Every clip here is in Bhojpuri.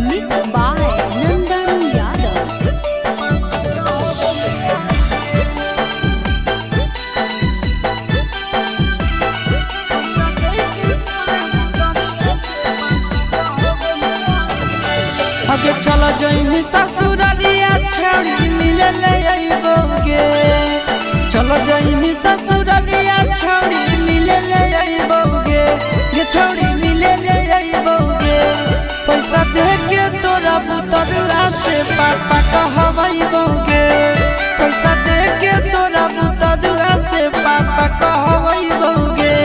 Mixed by Nandan Yadav. आगे चलो जइनी ससुरारिया छौड़ी मिले ले अइबोगे। चलो जइनी ससुरारिया छौड़ी मिले ले अइबोगे। ये छौड़ी मिले ले अइबोगे। पैसा दे के तोरा बुतरुआ से पापा कहबइबोगे। पैसा दे के तोरा बुतरुआ से पापा कहबइबोगे।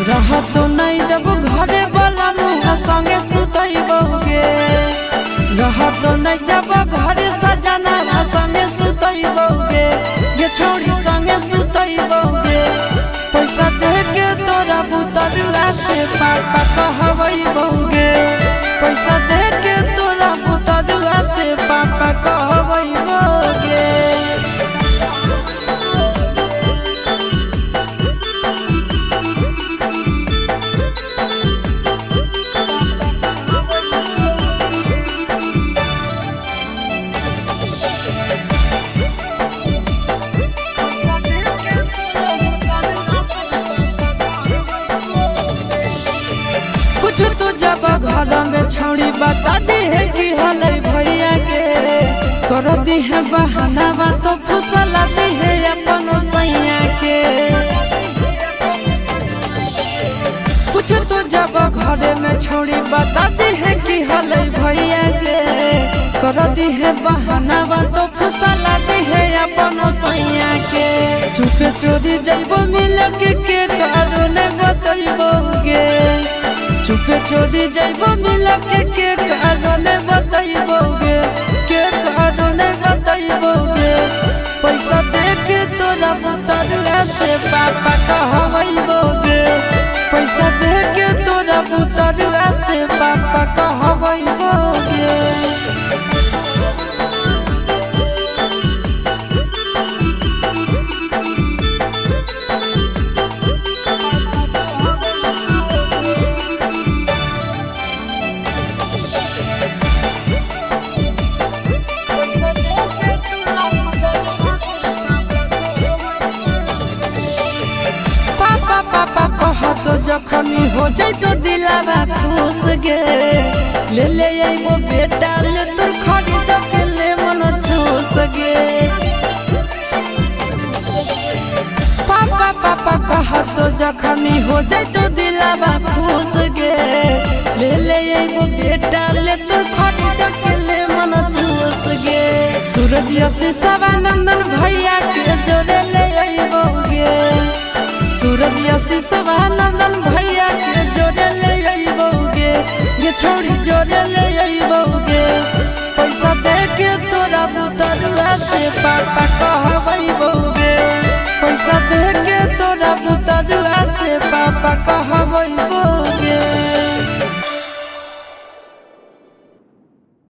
रह तो नहीं जब घरे वाला मुँह संगे सुतइबोगे। रह तो नहीं जब घरे सजना संगे सुतइबोगे। ये छौड़ी संगे सुतइबोगे। पैसा दे के तोरा बुतरुआ से पापा कहबइबोगे। पैसा दे के तोरा बुतरुआ से पापा कहबइबोगे। कुछ तो जब घर में छौड़ी बता दी है कि हले भैया के कर दी है बहाना तो फुसला दी है अपन सैया के। कुछ तो जब घर में छौड़ी बता दी है कि हले भैया के कर दी है बहाना तो फुसला दी है अपन सैया के। चुपे चोरी जइबो मिल के कारण बतइबोगे। चुपे चोरी जइबो मिल के कारण बतइबोगे। के कारण बतइबोगे। पैसा दे के तोरा बुतरुआ से पापा कहबइबोगे। पैसा दे के तोरा बुतरुआ से पापा कहबइबोगे। पापा कह तो जखनी हो जाए तो दिलावा खुश गे। ले ले आइबो बेटा ले तोर खरीद के ले मन खुश गे। पापा कह तो जखनी हो जाए तो दिलावा खुश गे। ले ले आइबो बेटा ले तोर खरीद के ले मन खुश गे। सूरज से सवानंदन भैया के जोड़े ले आइबोगे। सूरज सवानंदन भैया के जोड़े ले अइबोगे। ये छौड़ी जोड़े ले अइबोगे। पैसा दे के तोरा बुतरुआ से पापा कहबइबोगे। पैसा दे के तोरा बुतरुआ से पापा कहबइबोगे।